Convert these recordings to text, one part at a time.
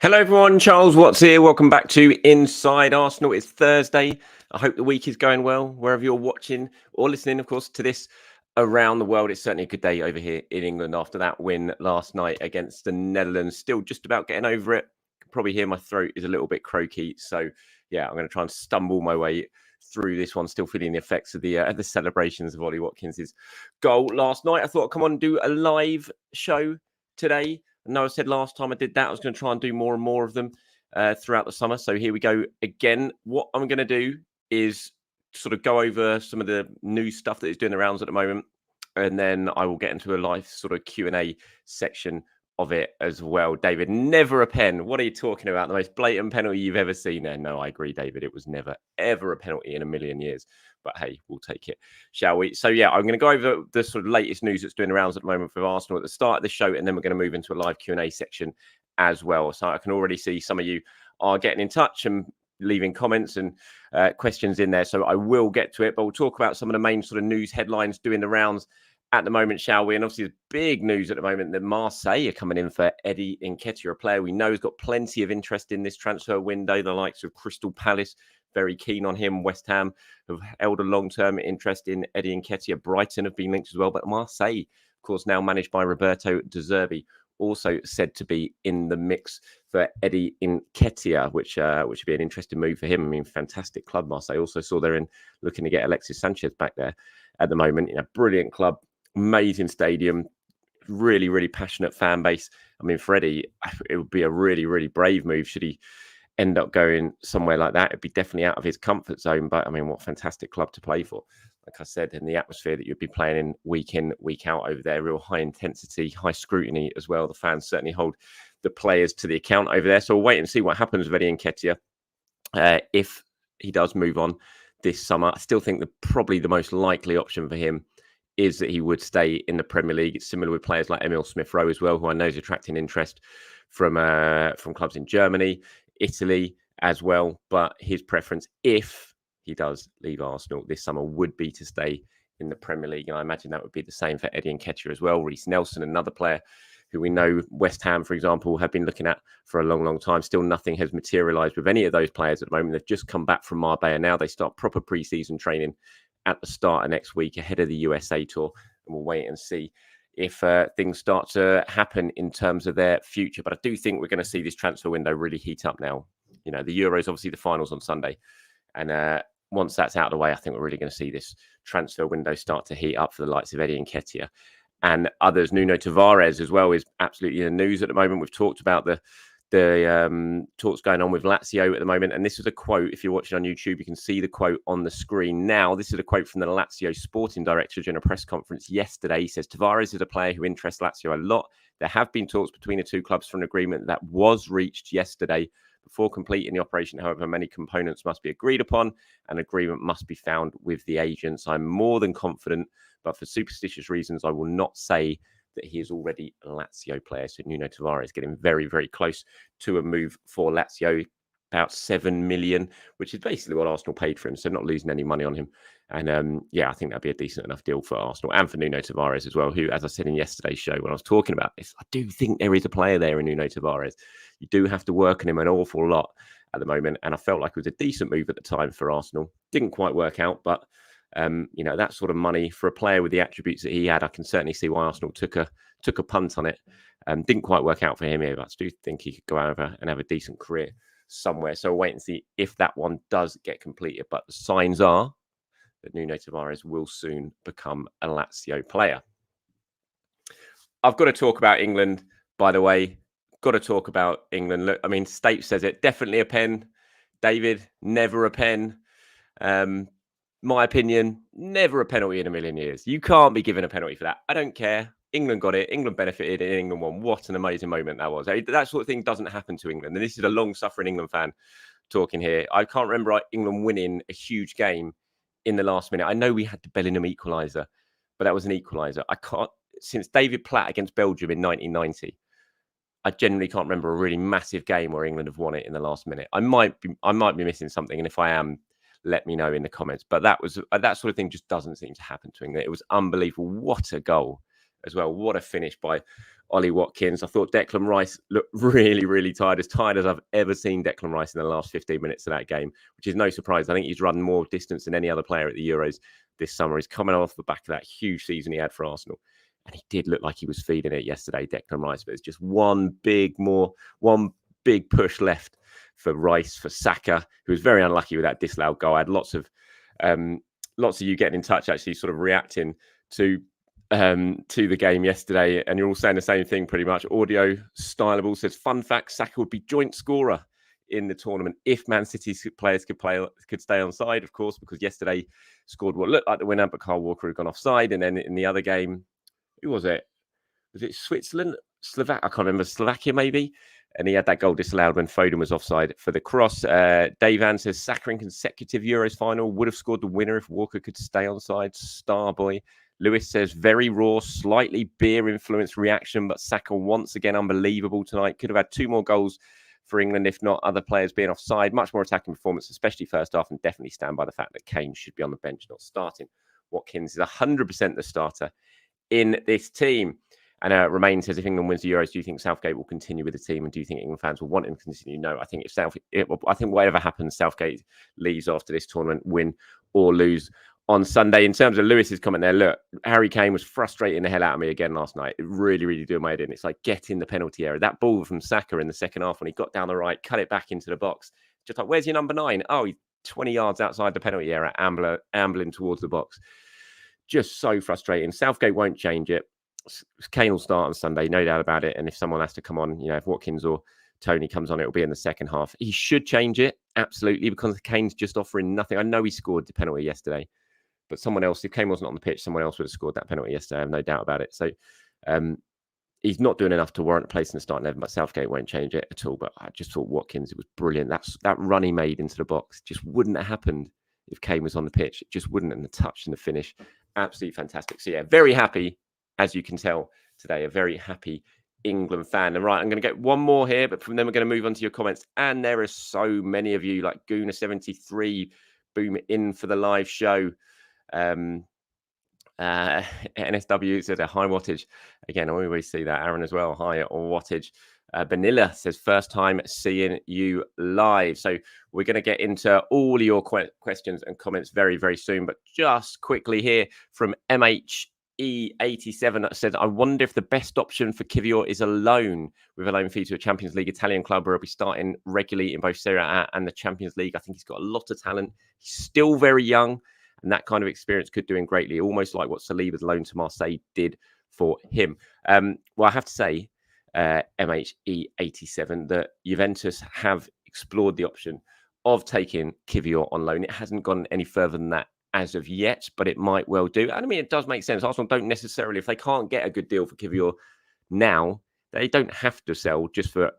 Hello everyone, Charles Watts here. Welcome back to Inside Arsenal. It's Thursday. I hope the week is going well, wherever you're watching or listening, of course, to this around the world. It's certainly a good day over here in England after that win last night against the Netherlands. Still just about getting over it. You can probably hear my throat is a little bit croaky. So, yeah, I'm going to try and stumble my way through this one. Still feeling the effects of the celebrations of Ollie Watkins' goal last night. I thought I'd come on and do a live show today. I know I said last time I did that, I was going to try and do more and more of them throughout the summer. So here we go again. What I'm going to do is sort of go over some of the new stuff that is doing the rounds at the moment. And then I will get into a live sort of Q&A section of it as well. David, never a pen. What are you talking about? The most blatant penalty you've ever seen there? No, I agree, David. It was never, ever a penalty in a million years. But hey, we'll take it, shall we? So yeah, I'm going to go over the sort of latest news that's doing the rounds at the moment for Arsenal at the start of the show, and then we're going to move into a live Q&A section as well. So I can already see some of you are getting in touch and leaving comments and questions in there. So I will get to it, but we'll talk about some of the main sort of news headlines doing the rounds at the moment, shall we? And obviously, there's big news at the moment that Marseille are coming in for Eddie Nketiah, a player we know has got plenty of interest in this transfer window. The likes of Crystal Palace, very keen on him. West Ham have held a long-term interest in Eddie Nketiah. Brighton have been linked as well. But Marseille, of course, now managed by Roberto De Zerbi, also said to be in the mix for Eddie Nketiah, which would be an interesting move for him. I mean, fantastic club, Marseille. Also saw they're in looking to get Alexis Sanchez back there at the moment. You know, brilliant club. Amazing stadium, really, really passionate fan base. I mean, for Eddie, it would be a really, really brave move should he end up going somewhere like that. It'd be definitely out of his comfort zone. But I mean, what a fantastic club to play for. Like I said, in the atmosphere that you'd be playing in, week out over there, real high intensity, high scrutiny as well. The fans certainly hold the players to the account over there. So we'll wait and see what happens with Eddie Nketiah if he does move on this summer. I still think probably the most likely option for him is that he would stay in the Premier League. It's similar with players like Emil Smith-Rowe as well, who I know is attracting interest from clubs in Germany, Italy as well. But his preference, if he does leave Arsenal this summer, would be to stay in the Premier League. And I imagine that would be the same for Eddie Nketiah as well. Reece Nelson, another player who we know West Ham, for example, have been looking at for a long, long time. Still nothing has materialised with any of those players at the moment. They've just come back from Marbella. Now they start proper pre-season training at the start of next week ahead of the USA tour. And we'll wait and see if things start to happen in terms of their future. But I do think we're going to see this transfer window really heat up now. You know, the Euros, obviously the finals on Sunday. And once that's out of the way, I think we're really going to see this transfer window start to heat up for the likes of Eddie Nketiah and others. Nuno Tavares as well is absolutely in the news at the moment. We've talked about the talks going on with Lazio at the moment. And this is a quote. If you're watching on YouTube, you can see the quote on the screen now. This is a quote from the Lazio sporting director during a press conference yesterday. He says, Tavares is a player who interests Lazio a lot. There have been talks between the two clubs for an agreement that was reached yesterday. Before completing the operation, however, many components must be agreed upon. An agreement must be found with the agents. I'm more than confident, but for superstitious reasons, I will not say that he is already a Lazio player. So Nuno Tavares getting very, very close to a move for Lazio, about 7 million, which is basically what Arsenal paid for him. So not losing any money on him. And yeah, I think that'd be a decent enough deal for Arsenal and for Nuno Tavares as well, who, as I said in yesterday's show, when I was talking about this, I do think there is a player there in Nuno Tavares. You do have to work on him an awful lot at the moment. And I felt like it was a decent move at the time for Arsenal. Didn't quite work out, but you know, that sort of money for a player with the attributes that he had, I can certainly see why Arsenal took a punt on it. Didn't quite work out for him here, but I do think he could go over and have a decent career somewhere. So we'll wait and see if that one does get completed. But the signs are that Nuno Tavares will soon become a Lazio player. I've got to talk about England, by the way. Got to talk about England. Look, I mean, State says it. Definitely a pen. David, never a pen. My opinion, never a penalty in a million years. You can't be given a penalty for that. I don't care. England got it. England benefited and England won. What an amazing moment that was. That sort of thing doesn't happen to England. And this is a long-suffering England fan talking here. I can't remember England winning a huge game in the last minute. I know we had the Bellingham equaliser, but that was an equaliser. I can't, since David Platt against Belgium in 1990, I generally can't remember a really massive game where England have won it in the last minute. I might be missing something. And if I am, let me know in the comments. But that sort of thing just doesn't seem to happen to England. It was unbelievable. What a goal as well. What a finish by Ollie Watkins. I thought Declan Rice looked really, really tired as I've ever seen Declan Rice in the last 15 minutes of that game, which is no surprise. I think he's run more distance than any other player at the Euros this summer. He's coming off the back of that huge season he had for Arsenal. And he did look like he was feeding it yesterday, Declan Rice. But it's just one big push left for Rice, for Saka, who was very unlucky with that disallowed goal. I had lots of you getting in touch, actually sort of reacting to the game yesterday, and you're all saying the same thing pretty much. Audio Styleable says, fun fact, Saka would be joint scorer in the tournament if Man City's players could stay on side, of course, because yesterday scored what looked like the winner, but Kyle Walker had gone offside. And then in the other game, who was it? Was it Switzerland? I can't remember. Slovakia, maybe? And he had that goal disallowed when Foden was offside for the cross. Dave Ann says, Saka in consecutive Euros final would have scored the winner if Walker could stay on side. Starboy. Lewis says, very raw, slightly beer-influenced reaction, but Saka once again unbelievable tonight. Could have had 2 more goals for England, if not other players being offside. Much more attacking performance, especially first half, and definitely stand by the fact that Kane should be on the bench, not starting. Watkins is 100% the starter in this team. And Romain says, if England wins the Euros, do you think Southgate will continue with the team? And do you think England fans will want him to continue? No, I think I think whatever happens, Southgate leaves after this tournament, win or lose on Sunday. In terms of Lewis's comment there, look, Harry Kane was frustrating the hell out of me again last night. It really, really did my head in. It's like getting the penalty area. That ball from Saka in the second half when he got down the right, cut it back into the box. Just like, where's your number 9? Oh, he's 20 yards outside the penalty area, ambling towards the box. Just so frustrating. Southgate won't change it. Kane will start on Sunday, no doubt about it. And if someone has to come on, if Watkins or Tony comes on, it'll be in the second half. He should change it, absolutely, because Kane's just offering nothing. I know he scored the penalty yesterday, but someone else, if Kane wasn't on the pitch, someone else would have scored that penalty yesterday. I have no doubt about it. So he's not doing enough to warrant a place in the starting 11, but Southgate won't change it at all. But I just thought Watkins, it was brilliant. That run he made into the box just wouldn't have happened if Kane was on the pitch. It just wouldn't. And the touch and the finish, absolutely fantastic. So yeah, very happy, as you can tell today, a very happy England fan. And right, I'm going to get one more here, but from then we're going to move on to your comments. And there are so many of you, like Guna73, boom in for the live show. NSW says a high wattage. Again, I always see that. Aaron as well, high wattage. Vanilla says, first time seeing you live. So we're going to get into all of your questions and comments very, very soon. But just quickly here from MHE87 says, I wonder if the best option for Kiwior is a loan with a loan fee to a Champions League Italian club where he'll be starting regularly in both Serie A and the Champions League. I think he's got a lot of talent. He's still very young, and that kind of experience could do him greatly, almost like what Saliba's loan to Marseille did for him. Well, I have to say, MHE87, that Juventus have explored the option of taking Kiwior on loan. It hasn't gone any further than that as of yet, but it might well do. And I mean, it does make sense. Arsenal don't necessarily, if they can't get a good deal for Kiwior now, they don't have to sell just for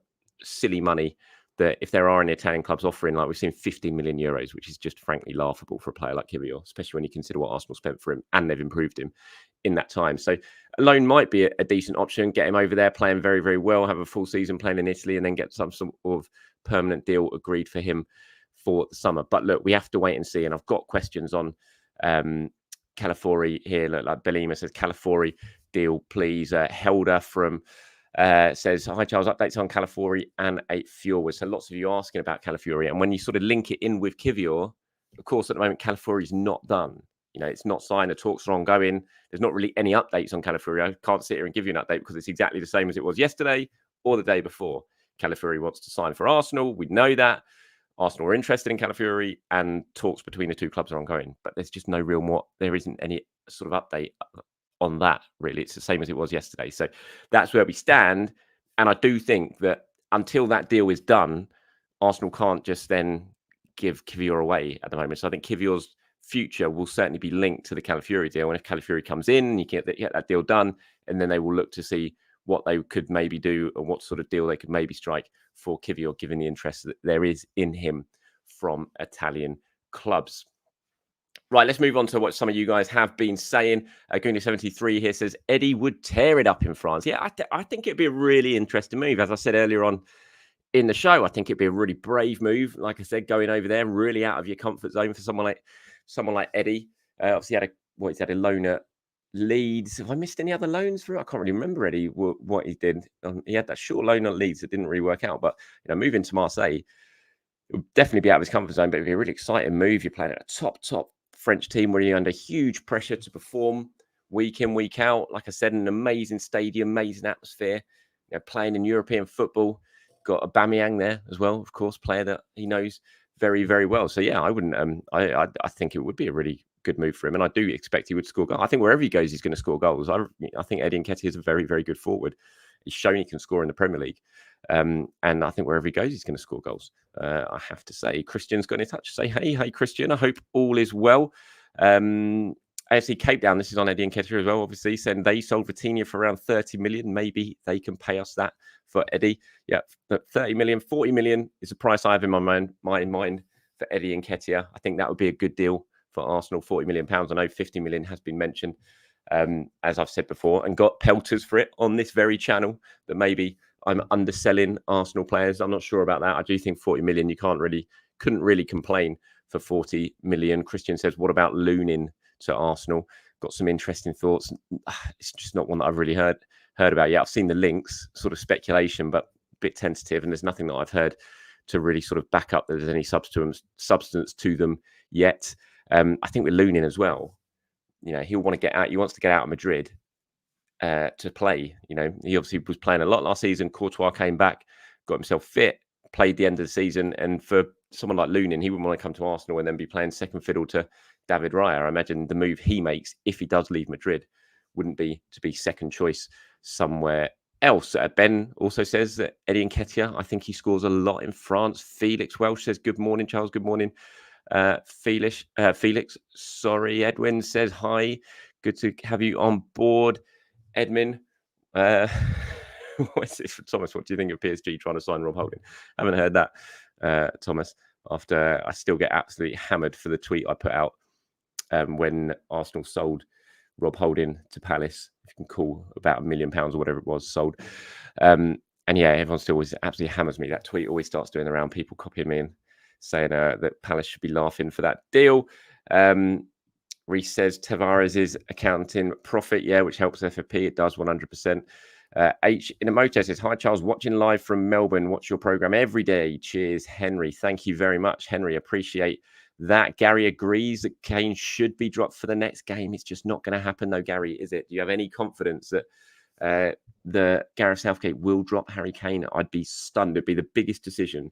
silly money. That if there are any Italian clubs offering, like we've seen, 15 million euros, which is just frankly laughable for a player like Kiwior, especially when you consider what Arsenal spent for him, and they've improved him in that time. So a loan might be a decent option. Get him over there playing very, very well, have a full season playing in Italy, and then get some sort of permanent deal agreed for him for the summer. But look, we have to wait and see. And I've got questions on Calafiori here. Look, like Belima says, Calafiori deal, please. Helder from says, hi Charles, updates on Calafiori and a Fjord. So lots of you asking about Calafiori, and when you sort of link it in with Kiwior, of course at the moment Calafiori is not done. It's not signed. The talks are ongoing. There's not really any updates on Calafiori. I can't sit here and give you an update because it's exactly the same as it was yesterday or the day before. Calafiori wants to sign for Arsenal. We know that. Arsenal are interested in Calafiori, and talks between the two clubs are ongoing. But there's just no real there isn't any sort of update on that, really. It's the same as it was yesterday. So that's where we stand. And I do think that until that deal is done, Arsenal can't just then give Kiwior away at the moment. So I think Kiwior's future will certainly be linked to the Calafiori deal. And if Calafiori comes in, you get that deal done, and then they will look to see what they could maybe do and what sort of deal they could maybe strike for Kiwior, given the interest that there is in him from Italian clubs. Right, let's move on to what some of you guys have been saying. Guni73 here says, Eddie would tear it up in France. Yeah, I think it'd be a really interesting move. As I said earlier on in the show, I think it'd be a really brave move. Like I said, going over there, really out of your comfort zone for someone like Eddie. Obviously, he's had a loan at Leeds. Have I missed any other loans for it? I can't really remember, Eddie, what he did. He had that short loan at Leeds that didn't really work out. But, moving to Marseille, it would definitely be out of his comfort zone, but it'd be a really exciting move. You're playing at a top French team where you're under huge pressure to perform week in, week out. Like I said, an amazing stadium, amazing atmosphere. Playing in European football. Got Aubameyang there as well, of course, player that he knows very, very well. So yeah, I wouldn't. I think it would be a really good move for him, and I do expect he would score goals. I think wherever he goes, he's going to score goals. I think Eddie Nketiah is a very, very good forward. He's shown he can score in the Premier League, and I think wherever he goes, he's going to score goals. I have to say, Christian's got in touch to say, hey, Christian, I hope all is well. AFC Cape Town, this is on Eddie Nketiah as well, obviously, saying they sold Vitinha for around 30 million. Maybe they can pay us that for Eddie. Yeah, 30 million, 40 million is a price I have in my mind for Eddie Nketiah. I think that would be a good deal for Arsenal, £40 million. I know 50 million has been mentioned, as I've said before, and got pelters for it on this very channel that maybe I'm underselling Arsenal players. I'm not sure about that. I do think 40 million, you couldn't really complain for 40 million. Christian says, what about Lunin to Arsenal? Got some interesting thoughts. It's just not one that I've really heard about yet. I've seen the links, sort of speculation, but a bit tentative, and there's nothing that I've heard to really sort of back up that there's any substance to them yet. I think with Lunin as well, he'll want to get out. He wants to get out of Madrid to play. He obviously was playing a lot last season. Courtois came back, got himself fit, played the end of the season, and for someone like Lunin, he wouldn't want to come to Arsenal and then be playing second fiddle to David Raya. I imagine the move he makes, if he does leave Madrid, wouldn't be to be second choice somewhere else. Ben also says that Eddie Nketiah, I think he scores a lot in France. Felix Welsh says, good morning, Charles. Good morning. Felix, sorry. Edwin says, hi. Good to have you on board. Edmund, what's it for Thomas? What do you think of PSG trying to sign Rob Holding? I haven't heard that, Thomas, after I still get absolutely hammered for the tweet I put out when Arsenal sold Rob Holding to Palace, if you can call about £1 million or whatever it was sold. And yeah, everyone still always absolutely hammers me. That tweet always starts doing around, people copying me and saying that Palace should be laughing for that deal. Reese says Tavares is accounting profit, which helps FFP. It does 100%. H Inamoto says, hi, Charles, watching live from Melbourne. Watch your program every day. Cheers, Henry. Thank you very much, Henry. Appreciate that. Gary agrees that Kane should be dropped for the next game. It's just not going to happen, though, Gary, is it? Do you have any confidence that the Gareth Southgate will drop Harry Kane? I'd be stunned. It'd be the biggest decision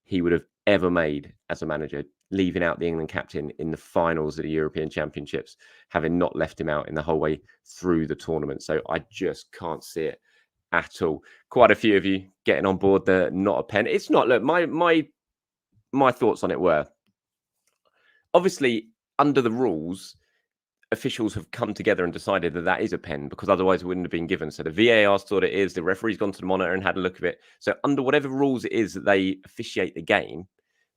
he would have ever made as a manager, leaving out the England captain in the finals of the European Championships, having not left him out in the whole way through the tournament. So I just can't see it at all. Quite a few of you getting on board the not a pen. It's not. Look, my thoughts on it were, obviously, under the rules, officials have come together and decided that is a pen, because otherwise it wouldn't have been given. So the VAR thought it is, the referee's gone to the monitor and had a look at it. So under whatever rules it is that they officiate the game,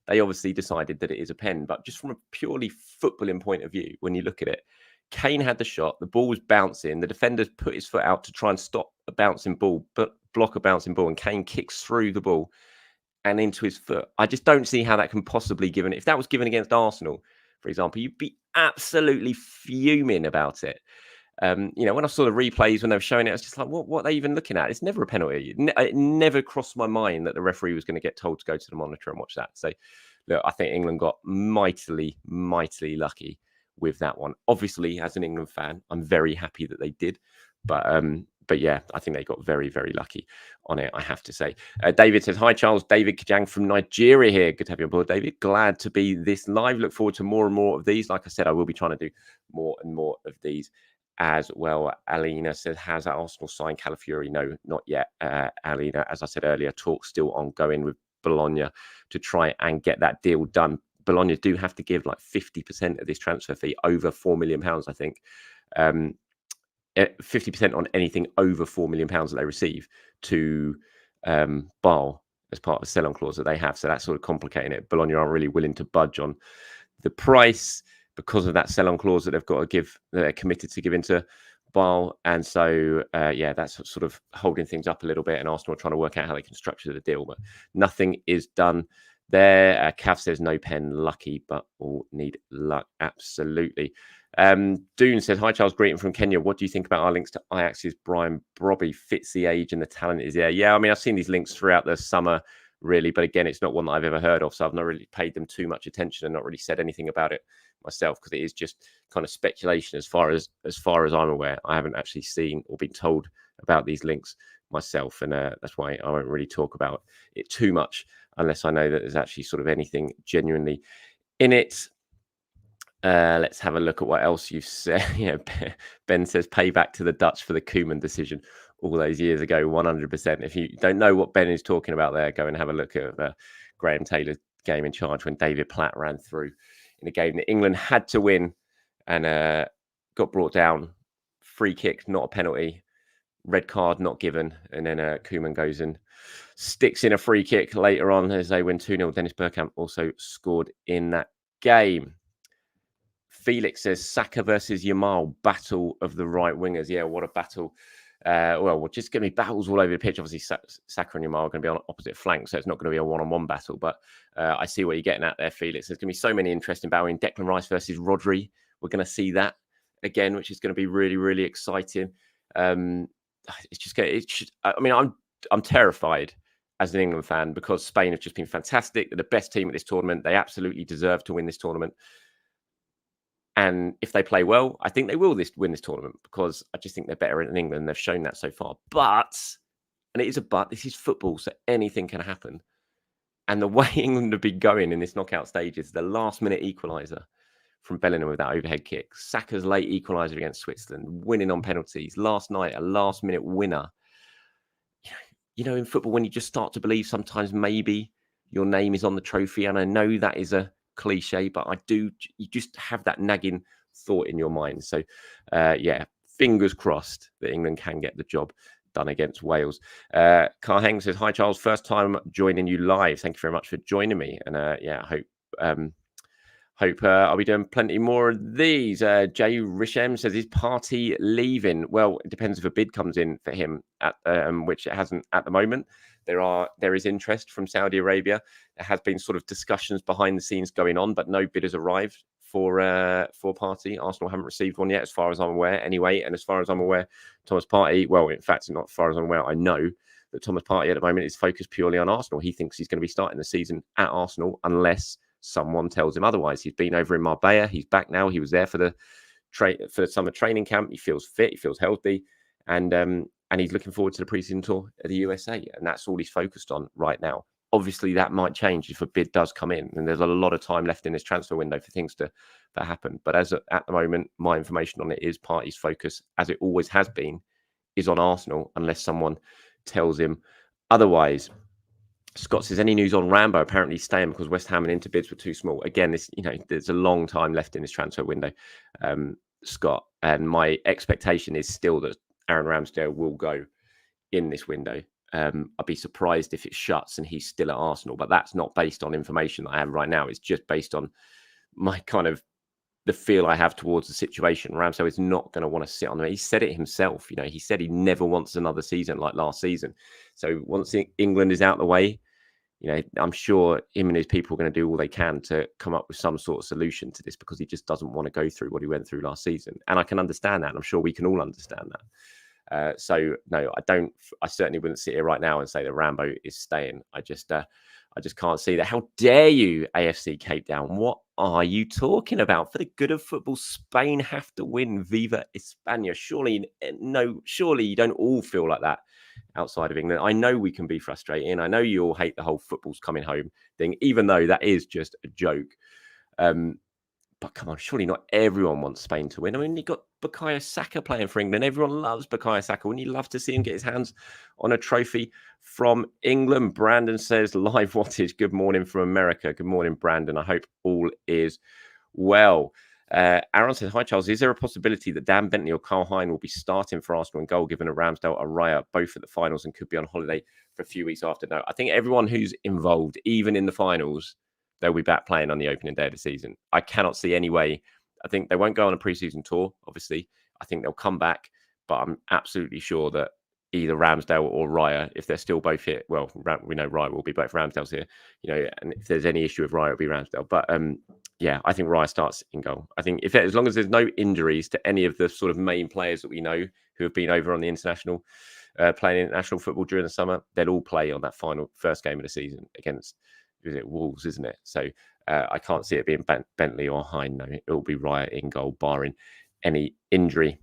they obviously decided that it is a pen. But just from a purely footballing point of view, when you look at it, Kane had the shot, the ball was bouncing, the defenders put his foot out to try and stop a bouncing ball, but block a bouncing ball, and Kane kicks through the ball and into his foot. I just don't see how that can possibly given. If that was given against Arsenal, for example, you'd be absolutely fuming about it. When I saw the replays when they were showing it, I was just like, what are they even looking at? It's never a penalty. It never crossed my mind that the referee was going to get told to go to the monitor and watch that. So, look, I think England got mightily lucky with that one. Obviously, as an England fan, I'm very happy that they did. But yeah, I think they got very, very lucky on it, I have to say. David says, hi, Charles. David Kajang from Nigeria here. Good to have you on board, David. Glad to be this live. Look forward to more and more of these. Like I said, I will be trying to do more and more of these as well. Alina says, has Arsenal signed Calafiori? No, not yet, Alina. As I said earlier, talk's still ongoing with Bologna to try and get that deal done. Bologna do have to give like 50% of this transfer fee, over £4 million, I think. 50% on anything over £4 million that they receive to Basel as part of the sell-on clause that they have. So that's sort of complicating it. Bologna aren't really willing to budge on the price because of that sell-on clause that they've got to give, that they're committed to giving to Basel. And so, that's sort of holding things up a little bit. And Arsenal are trying to work out how they can structure the deal, but nothing is done there. Cav says no pen, lucky, but all need luck. Absolutely. Dune says, hi, Charles, greeting from Kenya. What do you think about our links to Ajax's Brian Brobby? Fits the age and the talent is there. Yeah, I mean, I've seen these links throughout the summer, really. But again, it's not one that I've ever heard of. So I've not really paid them too much attention and not really said anything about it myself, because it is just kind of speculation as far as I'm aware. I haven't actually seen or been told about these links myself. And that's why I won't really talk about it too much unless I know that there's actually sort of anything genuinely in it. Let's have a look at what else you've said. Ben says payback to the Dutch for the Koeman decision all those years ago, 100%. If you don't know what Ben is talking about there, go and have a look at Graham Taylor's game in charge when David Platt ran through in a game that England had to win and got brought down. Free kick, not a penalty. Red card not given. And then Koeman goes and sticks in a free kick later on as they win 2-0. Dennis Bergkamp also scored in that game. Felix says Saka versus Yamal, battle of the right wingers. Yeah, what a battle. Well, we're just going to be battles all over the pitch. Obviously, Saka and Yamal are going to be on opposite flanks, so it's not going to be a one-on-one battle. But I see what you're getting at there, Felix. There's going to be so many interesting battles. Declan Rice versus Rodri. We're going to see that again, which is going to be really, really exciting. It's just going to... I mean, I'm terrified as an England fan because Spain have just been fantastic. They're the best team at this tournament. They absolutely deserve to win this tournament. And if they play well, I think they will win this tournament because I just think they're better than England. They've shown that so far. But, and it is a but, this is football, so anything can happen. And the way England have been going in this knockout stage is the last-minute equaliser from Bellingham with that overhead kick. Saka's late equaliser against Switzerland, winning on penalties. Last night, a last-minute winner. You know, in football, when you just start to believe sometimes maybe your name is on the trophy, and I know that is a cliche, but you just have that nagging thought in your mind. So yeah, fingers crossed that England can get the job done against Wales. Carl Heng says, hi Charles, first time joining you live. Thank you very much for joining me. And yeah, I hope I'll be doing plenty more of these. Jay Rishem says, is Partey leaving? Well, it depends if a bid comes in for him, which it hasn't at the moment. There is interest from Saudi Arabia. There has been sort of discussions behind the scenes going on, but no bid has arrived for Partey. Arsenal haven't received one yet, as far as I'm aware, anyway. And as far as I'm aware, Thomas Partey, well, in fact, not as far as I'm aware, I know that Thomas Partey at the moment is focused purely on Arsenal. He thinks he's going to be starting the season at Arsenal unless someone tells him otherwise. He's been over in Marbella. He's back now. He was there for the summer training camp. He feels fit. He feels healthy, and he's looking forward to the preseason tour of the USA, and that's all he's focused on right now. Obviously, that might change if a bid does come in, and there's a lot of time left in this transfer window for things to happen. But at the moment, my information on it is Partey's focus, as it always has been, is on Arsenal, unless someone tells him otherwise. Scott says, any news on Rambo? Apparently staying because West Ham and Inter bids were too small. Again, there's a long time left in this transfer window, Scott. And my expectation is still that Aaron Ramsdale will go in this window. I'd be surprised if it shuts and he's still at Arsenal, but that's not based on information that I have right now. It's just based on my kind of the feel I have towards the situation. Ramsdale is not going to want to sit on them. He said it himself. He said he never wants another season like last season. So once England is out of the way, I'm sure him and his people are going to do all they can to come up with some sort of solution to this, because he just doesn't want to go through what he went through last season. And I can understand that. And I'm sure we can all understand that. So no, I certainly wouldn't sit here right now and say that Rambo is staying. I just can't see that. How dare you, AFC Cape Town? What are you talking about? For the good of football, Spain have to win. Viva España. Surely you don't all feel like that outside of England. I know we can be frustrating. I know you all hate the whole football's coming home thing, even though that is just a joke. But come on, surely not everyone wants Spain to win. I mean, you've got Bukayo Saka playing for England. Everyone loves Bukayo Saka. Wouldn't you love to see him get his hands on a trophy from England? Brandon says, live wattage. Good morning from America. Good morning, Brandon. I hope all is well. Aaron says, hi, Charles. Is there a possibility that Dan Bentley or Carl Hein will be starting for Arsenal in goal, given a Ramsdale Araya both at the finals and could be on holiday for a few weeks after? No, I think everyone who's involved, even in the finals, they'll be back playing on the opening day of the season. I cannot see any way. I think they won't go on a preseason tour, obviously. I think they'll come back, but I'm absolutely sure that either Ramsdale or Raya. If they're still both here, well, we know Raya will be, but if Ramsdale's here, and if there's any issue with Raya, it'll be Ramsdale. But yeah, I think Raya starts in goal. I think as long as there's no injuries to any of the sort of main players that we know who have been over on the international, playing international football during the summer, they'll all play on that first game of the season against Wolves, isn't it? So I can't see it being Bentley or Hine. No, it will be Raya in goal, barring any injury.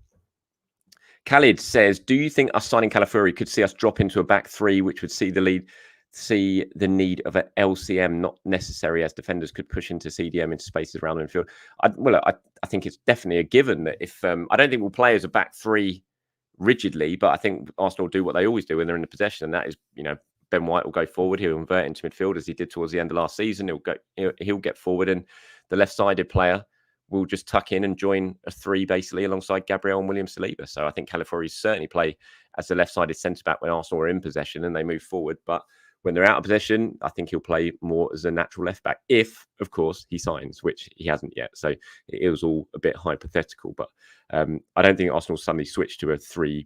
Khalid says, do you think us signing Calafiori could see us drop into a back three, which would see the need of an LCM not necessary, as defenders could push into CDM into spaces around the midfield? I think it's definitely a given that if I don't think we'll play as a back three rigidly, but I think Arsenal will do what they always do when they're in the possession, and that is, Ben White will go forward, he'll invert into midfield as he did towards the end of last season. He'll get forward, and the left-sided player will just tuck in and join a three basically alongside Gabriel and William Saliba. So I think Calafiori certainly play as the left-sided centre-back when Arsenal are in possession and they move forward. But when they're out of possession, I think he'll play more as a natural left-back if, of course, he signs, which he hasn't yet. So it was all a bit hypothetical. But I don't think Arsenal suddenly switch to a 3-4-3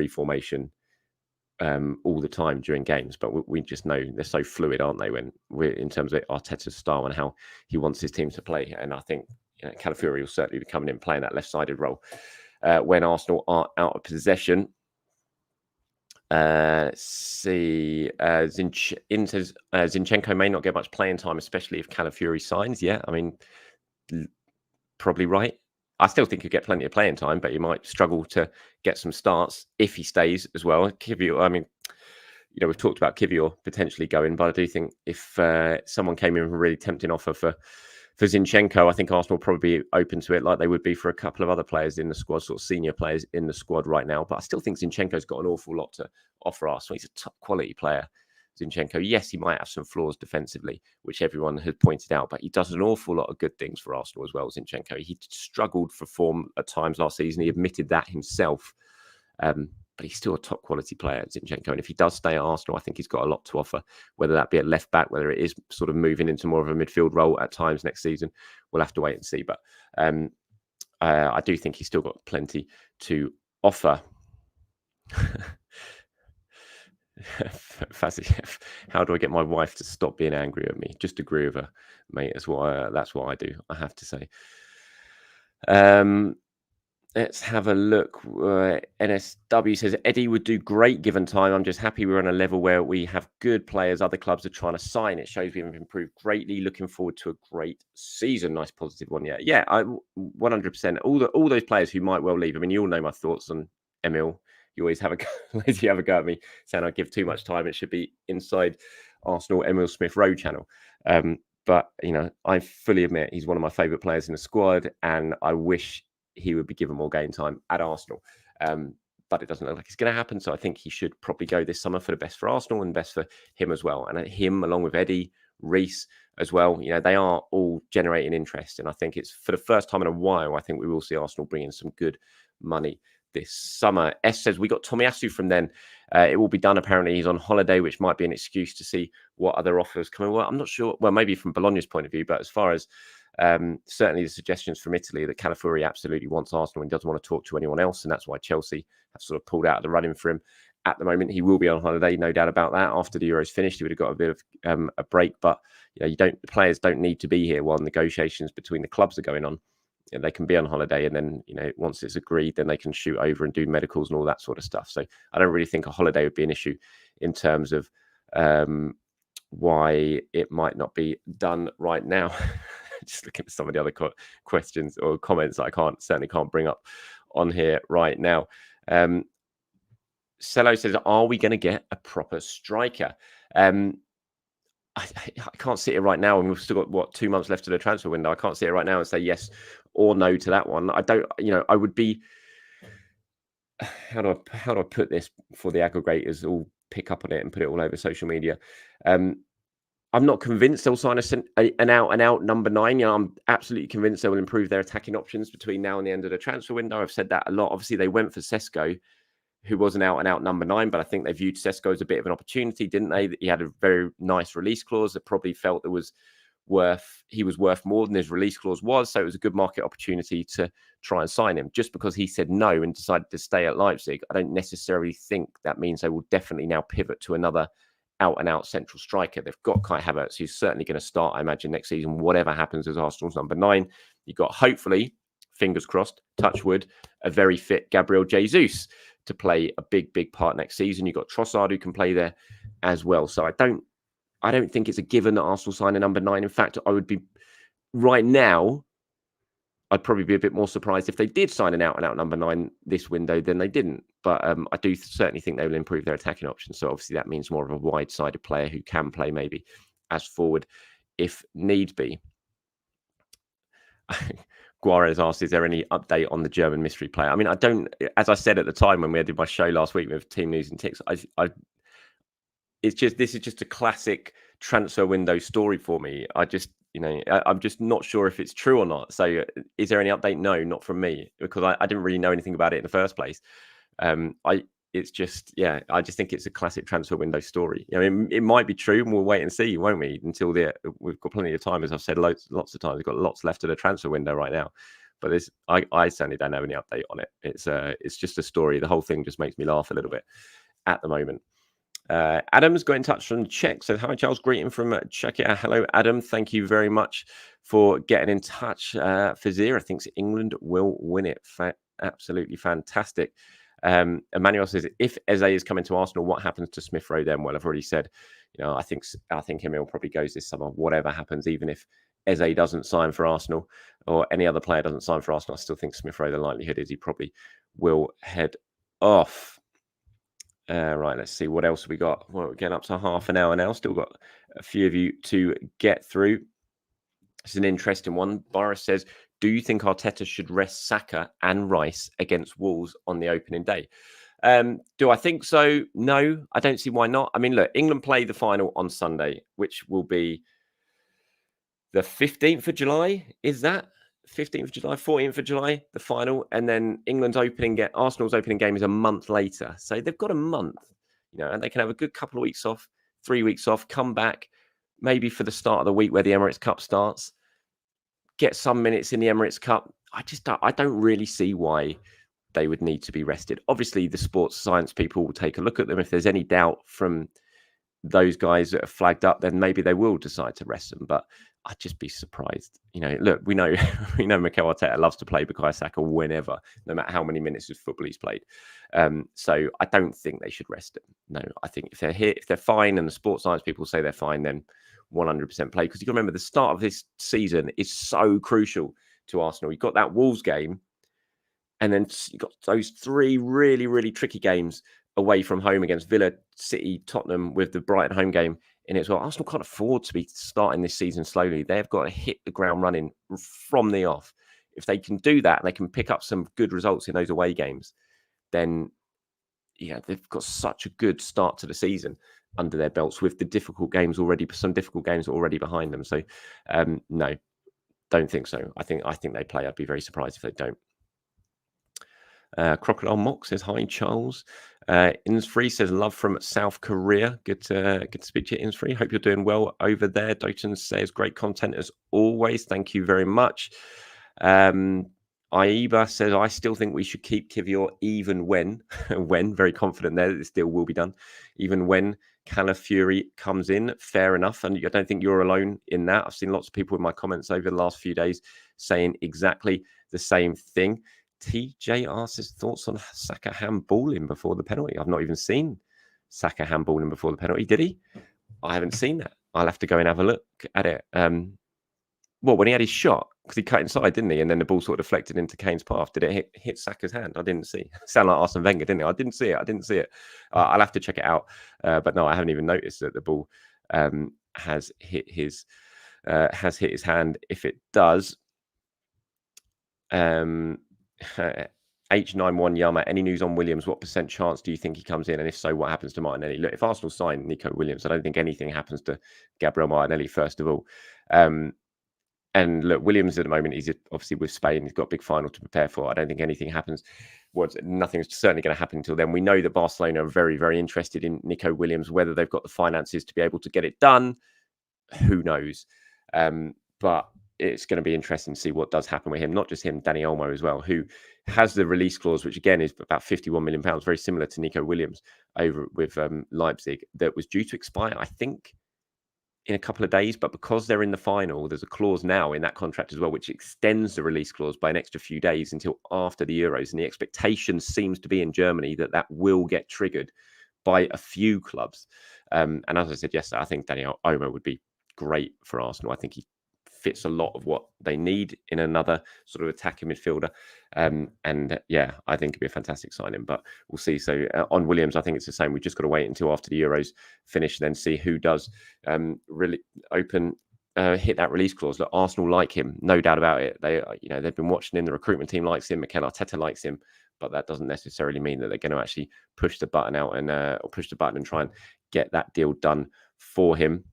formation all the time during games, but we just know they're so fluid, aren't they, when we're in terms of Arteta's style and how he wants his team to play. And I think Calafiori will certainly be coming in playing that left-sided role when Arsenal are out of possession. Zinchenko may not get much playing time, especially if Calafiori signs. Yeah, I mean, probably right. I still think he'll get plenty of playing time, but he might struggle to get some starts if he stays as well. Kiwior, I mean, we've talked about Kiwior potentially going, but I do think if someone came in with a really tempting offer for Zinchenko, I think Arsenal will probably be open to it like they would be for a couple of other players in the squad, sort of senior players in the squad right now. But I still think Zinchenko's got an awful lot to offer Arsenal. He's a top quality player. Zinchenko, yes, he might have some flaws defensively, which everyone has pointed out, but he does an awful lot of good things for Arsenal as well, Zinchenko. He struggled for form at times last season. He admitted that himself, but he's still a top quality player, Zinchenko. And if he does stay at Arsenal, I think he's got a lot to offer, whether that be at left back, whether it is sort of moving into more of a midfield role at times next season. We'll have to wait and see. But I do think he's still got plenty to offer. How do I get my wife to stop being angry at me? Just agree with her, mate. That's what I do, I have to say. Let's have a look. NSW says, Eddie would do great given time. I'm just happy we're on a level where we have good players. Other clubs are trying to sign. It shows we've improved greatly. Looking forward to a great season. Nice positive one. Yeah, 100%. All those players who might well leave. I mean, you all know my thoughts on Emil. You always have a go at me saying I give too much time. It should be inside Arsenal Emil Smith Rowe channel. But, I fully admit he's one of my favourite players in the squad, and I wish he would be given more game time at Arsenal. But it doesn't look like it's going to happen. So I think he should probably go this summer for the best for Arsenal and best for him as well. And him, along with Eddie, Reece as well, they are all generating interest. And I think it's for the first time in a while, I think we will see Arsenal bring in some good money this summer. S says, we got Tomiyasu from then. It will be done. Apparently he's on holiday, which might be an excuse to see what other offers come in. Well, I'm not sure. Well, maybe from Bologna's point of view, but as far as certainly the suggestions from Italy that Calafiori absolutely wants Arsenal and doesn't want to talk to anyone else, and that's why Chelsea have sort of pulled out of the running for him at the moment. He will be on holiday, no doubt about that. After the Euros finished, he would have got a bit of a break, but the players don't need to be here while negotiations between the clubs are going on. They can be on holiday, and then once it's agreed, then they can shoot over and do medicals and all that sort of stuff. So I don't really think a holiday would be an issue in terms of why it might not be done right now. Just looking at some of the other questions or comments I certainly can't bring up on here right now. Cello says, are we going to get a proper striker? I can't sit here right now, and we've still got 2 months left of the transfer window. I can't sit here right now and say yes or no to that one. I don't, I would be, how do I put this before the aggregators all pick up on it and put it all over social media? I'm not convinced they'll sign an out number 9. I'm absolutely convinced they will improve their attacking options between now and the end of the transfer window. I've said that a lot. Obviously, they went for Sesko, who was an out number 9, but I think they viewed Sesko as a bit of an opportunity, didn't they? He had a very nice release clause that probably felt there was he was worth more than his release clause was. So it was a good market opportunity to try and sign him. Just because he said no and decided to stay at Leipzig, I don't necessarily think that means they will definitely now pivot to another out-and-out central striker. They've got Kai Havertz, who's certainly going to start, I imagine, next season, whatever happens as Arsenal's number 9. You've got, hopefully, fingers crossed, touch wood, a very fit Gabriel Jesus to play a big part next season. You've got Trossard, who can play there as well. So I don't think it's a given that Arsenal sign a number 9. In fact, I would be, right now, I'd probably be a bit more surprised if they did sign an out-and-out number 9 this window than they didn't. But I do certainly think they will improve their attacking options. So obviously that means more of a wide-sided player who can play maybe as forward if need be. Guarez asked, is there any update on the German mystery player? I mean, I don't, as I said at the time when we did my show last week with Team News and Ticks, this is just a classic transfer window story for me. I'm just not sure if it's true or not. So is there any update? No, not from me, because I didn't really know anything about it in the first place. I just think it's a classic transfer window story. I mean, it might be true, and we'll wait and see, won't we? We've got plenty of time, as I've said lots of times. We've got lots left of the transfer window right now. But I certainly don't have any update on it. It's just a story. The whole thing just makes me laugh a little bit at the moment. Adam's got in touch from Czech. Said, hi, Charles. Greeting from Czechia. Hello, Adam. Thank you very much for getting in touch. Fazira thinks England will win it. Absolutely fantastic. Emmanuel says, if Eze is coming to Arsenal, what happens to Smith Rowe then? Well, I've already said, I think Emil probably goes this summer. Whatever happens, even if Eze doesn't sign for Arsenal or any other player doesn't sign for Arsenal, I still think Smith Rowe, the likelihood is he probably will head off. Right, let's see what else we got. Well, we're getting up to half an hour now. Still got a few of you to get through. It's an interesting one. Boris says, do you think Arteta should rest Saka and Rice against Wolves on the opening day? Do I think so? No, I don't see why not. I mean, look, England play the final on Sunday, which will be the 15th of July. Is that 15th of July, 14th of July, the final? And then Arsenal's opening game is a month later. So they've got a month, and they can have a good couple of weeks off, 3 weeks off, come back, maybe for the start of the week where the Emirates Cup starts, get some minutes in the Emirates Cup. I don't really see why they would need to be rested. Obviously, the sports science people will take a look at them. If there's any doubt from those guys that are flagged up, then maybe they will decide to rest them. But I'd just be surprised. Look, we know Mikel Arteta loves to play Bukayo Saka whenever, no matter how many minutes of football he's played. So I don't think they should rest him. No, I think if they're here, if they're fine, and the sports science people say they're fine, then 100% play. Because you can remember the start of this season is so crucial to Arsenal. You've got that Wolves game, and then you've got those 3 really, really tricky games away from home against Villa, City, Tottenham, with the Brighton home game in it as well. Arsenal can't afford to be starting this season slowly. They've got to hit the ground running from the off. If they can do that and they can pick up some good results in those away games, then they've got such a good start to the season under their belts with some difficult games already behind them. So no, don't think so. I think they play. I'd be very surprised if they don't. Crocodile Mock says, hi, Charles. Insfree says, love from South Korea. Good to speak to you, Insfree. Hope you're doing well over there. Doton says, great content as always. Thank you very much. Aiba says, I still think we should keep Kiwior even when, very confident there that this deal will be done, even when Calafiori comes in. Fair enough. And I don't think you're alone in that. I've seen lots of people in my comments over the last few days saying exactly the same thing. TJ asks his thoughts on Saka handballing before the penalty. I've not even seen Saka handballing before the penalty. Did he? I haven't seen that. I'll have to go and have a look at it. When he had his shot, because he cut inside, didn't he? And then the ball sort of deflected into Kane's path. Did it hit Saka's hand? I didn't see. Sound like Arsene Wenger, didn't it? I didn't see it. I'll have to check it out. But no, I haven't even noticed that the ball has hit his hand. If it does, H91 Yama, any news on Williams? What % chance do you think he comes in? And if so, what happens to Martinelli? Look, if Arsenal sign Nico Williams, I don't think anything happens to Gabriel Martinelli, first of all. And look, Williams at the moment, he's obviously with Spain. He's got a big final to prepare for. I don't think anything happens. Nothing's certainly going to happen until then. We know that Barcelona are very, very interested in Nico Williams. Whether they've got the finances to be able to get it done, who knows? But it's going to be interesting to see what does happen with him. Not just him, Danny Olmo as well, who has the release clause, which again is about £51 million, very similar to Nico Williams over with Leipzig, that was due to expire, I think, in a couple of days. But because they're in the final, there's a clause now in that contract as well, which extends the release clause by an extra few days until after the Euros. And the expectation seems to be in Germany that will get triggered by a few clubs. And as I said yesterday, I think Danny Olmo would be great for Arsenal. I think he fits a lot of what they need in another sort of attacking midfielder. And yeah, I think it'd be a fantastic signing, but we'll see. So on Williams, I think it's the same. We've just got to wait until after the Euros finish, then see who does really hit that release clause. Look, Arsenal like him, no doubt about it. They've been watching him. The recruitment team likes him. Mikel Arteta likes him, but that doesn't necessarily mean that they're going to actually push the button out and or push the button and try and get that deal done for him.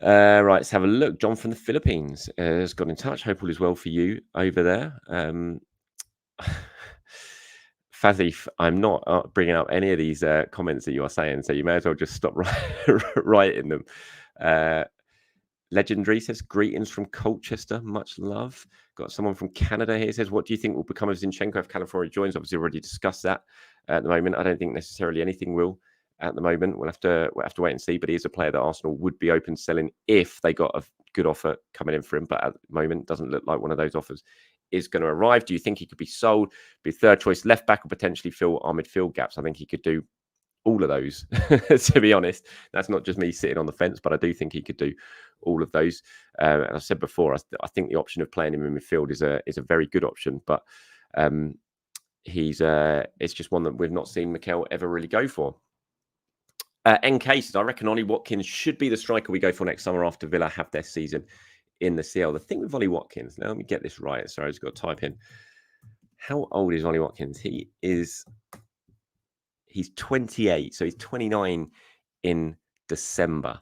Right, let's have a look. John from the Philippines has got in touch. Hope all is well for you over there. Fazif, I'm not bringing up any of these comments that you are saying, so you may as well just stop writing them. Legendary says, greetings from Colchester. Much love. Got someone from Canada here says, what do you think will become of Zinchenko if Calafiori joins? Obviously, already discussed that at the moment. I don't think necessarily anything will at the moment. We'll have to wait and see. But he is a player that Arsenal would be open to selling if they got a good offer coming in for him. But at the moment, doesn't look like one of those offers is going to arrive. Do you think he could be sold, be third choice left back, or potentially fill our midfield gaps? I think he could do all of those, to be honest. That's not just me sitting on the fence, but I do think he could do all of those. And I've said before, I think the option of playing him in midfield is a very good option, but it's just one that we've not seen Mikel ever really go for. NK says, I reckon Ollie Watkins should be the striker we go for next summer after Villa have their season in the CL. The thing with Ollie Watkins, now let me get this right. Sorry, I just got to type in. How old is Ollie Watkins? He's 28, so he's 29 in December.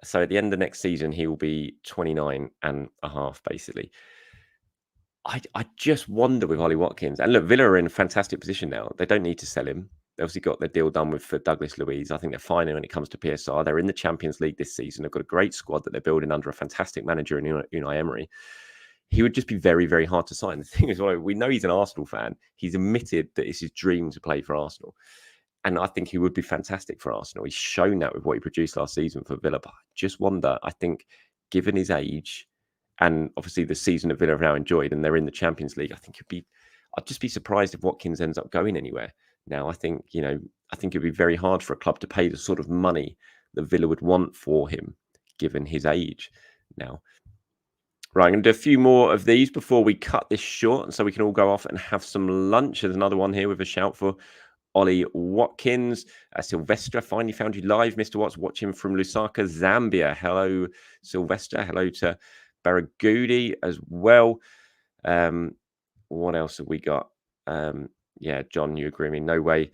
So at the end of next season, he will be 29 and a half, basically. I just wonder with Ollie Watkins. And look, Villa are in a fantastic position now. They don't need to sell him. They obviously got their deal done for Douglas Luiz. I think they're fine when it comes to PSR. They're in the Champions League this season. They've got a great squad that they're building under a fantastic manager in Unai Emery. He would just be very, very hard to sign. The thing is, we know he's an Arsenal fan. He's admitted that it's his dream to play for Arsenal. And I think he would be fantastic for Arsenal. He's shown that with what he produced last season for Villa. But I just wonder, I think, given his age and obviously the season that Villa have now enjoyed and they're in the Champions League, I'd just be surprised if Watkins ends up going anywhere. Now, I think it'd be very hard for a club to pay the sort of money that Villa would want for him, given his age now. Right, I'm going to do a few more of these before we cut this short, and so we can all go off and have some lunch. There's another one here with a shout for Ollie Watkins. Sylvester, finally found you live, Mr. Watts, watching from Lusaka, Zambia. Hello, Sylvester. Hello to Baragudi as well. What else have we got? Yeah, John, you agree with me? No way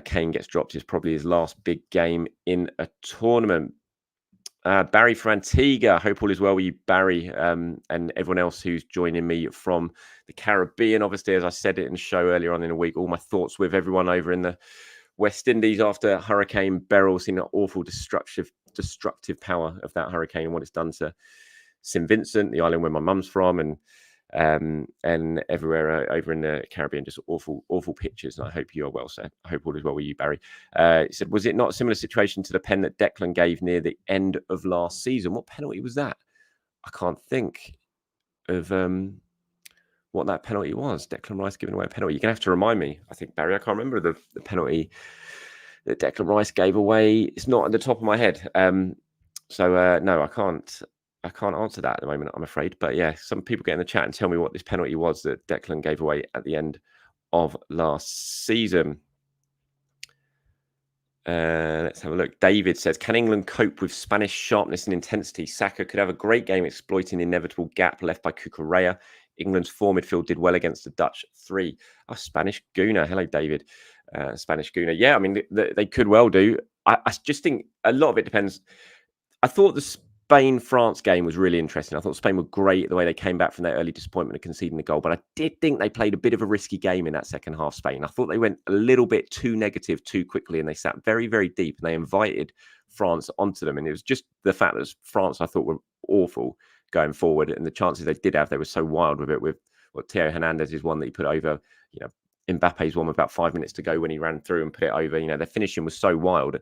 Kane gets dropped. It's probably his last big game in a tournament. Barry from Antigua. Hope all is well with you, Barry, and everyone else who's joining me from the Caribbean. Obviously, as I said it in the show earlier on in the week, all my thoughts with everyone over in the West Indies after Hurricane Beryl, seeing the awful destructive power of that hurricane and what it's done to St. Vincent, the island where my mum's from, and everywhere over in the Caribbean, just awful pictures. And I hope you are well, sir. I hope all is well with you, Barry. He said, was it not a similar situation to the pen that Declan gave near the end of last season? What penalty was that? I can't think of what that penalty was. Declan Rice giving away a penalty. You're going to have to remind me. I think, Barry, I can't remember the penalty that Declan Rice gave away. It's not at the top of my head. So no, I can't answer that at the moment, I'm afraid. But yeah, some people get in the chat and tell me what this penalty was that Declan gave away at the end of last season. Let's have a look. David says, can England cope with Spanish sharpness and intensity? Saka could have a great game exploiting the inevitable gap left by Cucurella. England's four midfield did well against the Dutch three. Oh, Spanish Gooner. Hello, David. Spanish Gooner. Yeah, I mean, they could well do. I just think a lot of it depends. I thought the Spain-France game was really interesting. I thought Spain were great the way they came back from their early disappointment of conceding the goal. But I did think they played a bit of a risky game in that second half, Spain. I thought they went a little bit too negative too quickly, and they sat very, very deep, and they invited France onto them. And it was just the fact that France, I thought, were awful going forward. And the chances they did have, they were so wild with it. With Theo Hernandez's one that he put over, Mbappe's one with about 5 minutes to go when he ran through and put it over. Their finishing was so wild.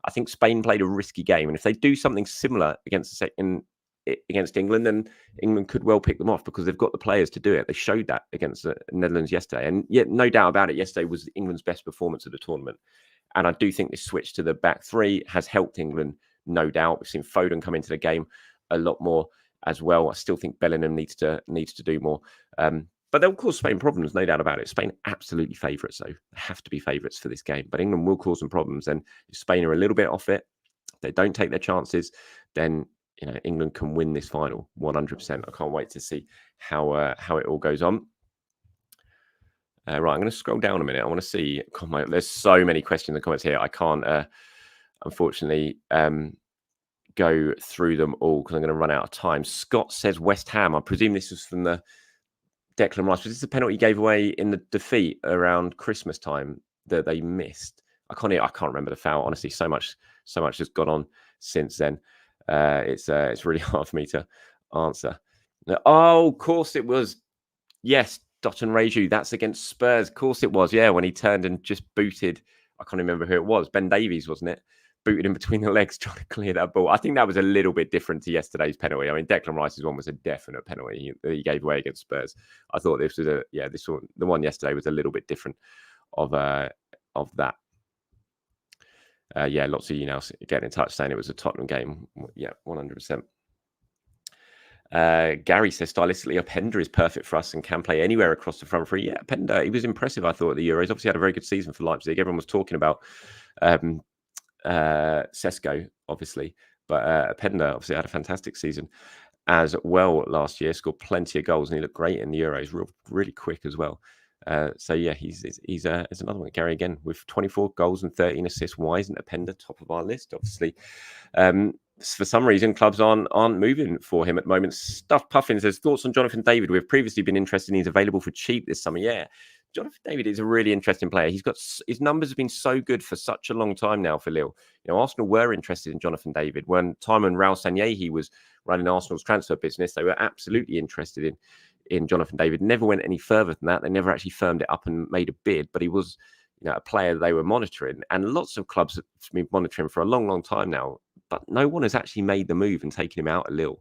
I think Spain played a risky game, and if they do something similar against England, then England could well pick them off because they've got the players to do it. They showed that against the Netherlands yesterday, and yet no doubt about it, yesterday was England's best performance of the tournament. And I do think this switch to the back three has helped England, no doubt. We've seen Foden come into the game a lot more as well. I still think Bellingham needs to do more. But they'll cause Spain problems, no doubt about it. Spain absolutely favourites, though. They have to be favourites for this game. But England will cause them problems. And if Spain are a little bit off it, if they don't take their chances, then England can win this final 100%. I can't wait to see how it all goes on. Right, I'm going to scroll down a minute. I want to see. There's so many questions in the comments here. I can't, unfortunately, go through them all because I'm going to run out of time. Scott says West Ham. I presume this was from the Declan Rice. Was this the penalty he gave away in the defeat around Christmas time that they missed? I can't remember the foul. Honestly, so much has gone on since then. It's really hard for me to answer. Oh, of course it was. Yes, Dotun Reju. That's against Spurs. Of course it was. Yeah, when he turned and just booted. I can't remember who it was. Ben Davies, wasn't it? Booted in between the legs trying to clear that ball. I think that was a little bit different to yesterday's penalty. I mean, Declan Rice's one was a definite penalty that he gave away against Spurs. I thought this was the one yesterday was a little bit different of that. Lots of you now getting in touch saying it was a Tottenham game. Yeah, 100%. Gary says stylistically, Openda is perfect for us and can play anywhere across the front three. Yeah, Openda, he was impressive, I thought, at the Euros. Obviously had a very good season for Leipzig. Everyone was talking about Sesko, obviously, but Openda obviously had a fantastic season as well last year. Scored plenty of goals and he looked great in the Euros, really quick as well. He's another one. Gary again with 24 goals and 13 assists. Why isn't Openda top of our list? Obviously, for some reason, clubs aren't moving for him at the moment. Stuff Puffin says thoughts on Jonathan David. We've previously been interested. He's available for cheap this summer. Yeah. Jonathan David is a really interesting player. His numbers have been so good for such a long time now for Lille. Arsenal were interested in Jonathan David when Raul Sanllehi was running Arsenal's transfer business. They were absolutely interested in Jonathan David. Never went any further than that. They never actually firmed it up and made a bid. But he was, a player they were monitoring, and lots of clubs have been monitoring for a long, long time now. But no one has actually made the move and taken him out of Lille.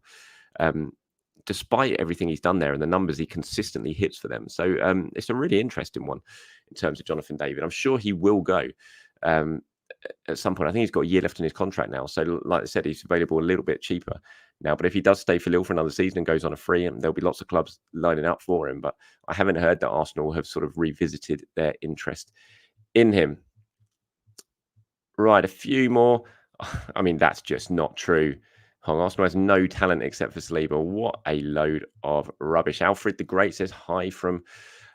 Despite everything he's done there and the numbers he consistently hits for them. So it's a really interesting one in terms of Jonathan David. I'm sure he will go at some point. I think he's got a year left in his contract now. So like I said, he's available a little bit cheaper now. But if he does stay for Lille for another season and goes on a free, there'll be lots of clubs lining up for him. But I haven't heard that Arsenal have sort of revisited their interest in him. Right, a few more. I mean, that's just not true. Arsenal has no talent except for Saliba. What a load of rubbish. Alfred the Great says hi from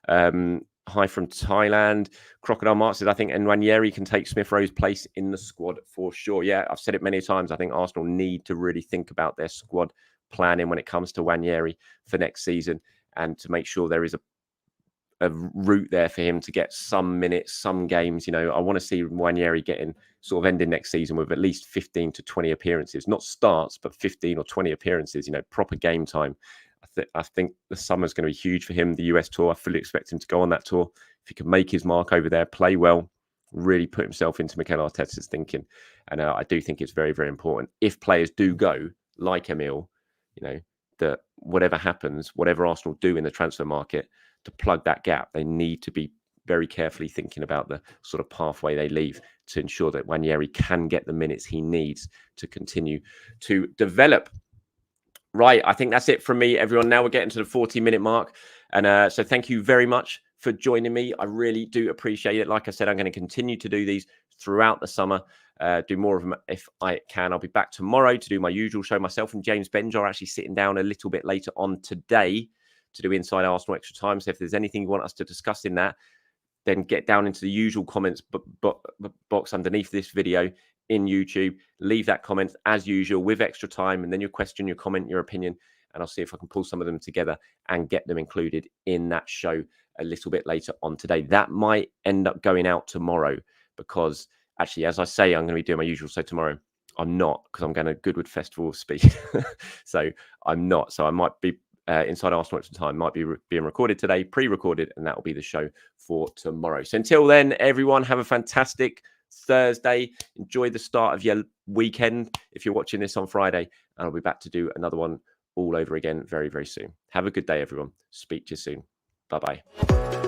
Thailand. Crocodile Mark says, I think Nwaneri can take Smith Rowe's place in the squad for sure. Yeah, I've said it many times. I think Arsenal need to really think about their squad planning when it comes to Nwaneri for next season and to make sure there is a route there for him to get some minutes, some games. I want to see Nwaneri getting sort of ending next season with at least 15 to 20 appearances, not starts, but 15 or 20 appearances, proper game time. I think the summer's going to be huge for him. The US tour, I fully expect him to go on that tour. If he can make his mark over there, play well, really put himself into Mikel Arteta's thinking. And I do think it's very, very important. If players do go, like Emil, that whatever happens, whatever Arsenal do in the transfer market, to plug that gap, they need to be very carefully thinking about the sort of pathway they leave to ensure that Nwaneri can get the minutes he needs to continue to develop. Right, I think that's it from me, everyone. Now we're getting to the 40-minute mark. And so thank you very much for joining me. I really do appreciate it. Like I said, I'm going to continue to do these throughout the summer. Do more of them if I can. I'll be back tomorrow to do my usual show. Myself and James Benja are actually sitting down a little bit later on today to do Inside Arsenal Extra Time. So if there's anything you want us to discuss in that, then get down into the usual comments box underneath this video in YouTube. Leave that comment as usual with extra time, and then your question, your comment, your opinion, and I'll see if I can pull some of them together and get them included in that show a little bit later on today. That might end up going out tomorrow because actually, as I say, I'm going to be doing my usual. So tomorrow I'm not, because I'm going to Goodwood Festival of Speed. So I'm not. So I might be Inside Arsenal at the time, might be being recorded today, pre-recorded, and that will be the show for tomorrow. So until then, everyone, have a fantastic Thursday. Enjoy the start of your weekend if you're watching this on Friday, and I'll be back to do another one all over again very, very soon. Have a good day, everyone. Speak to you soon. Bye-bye.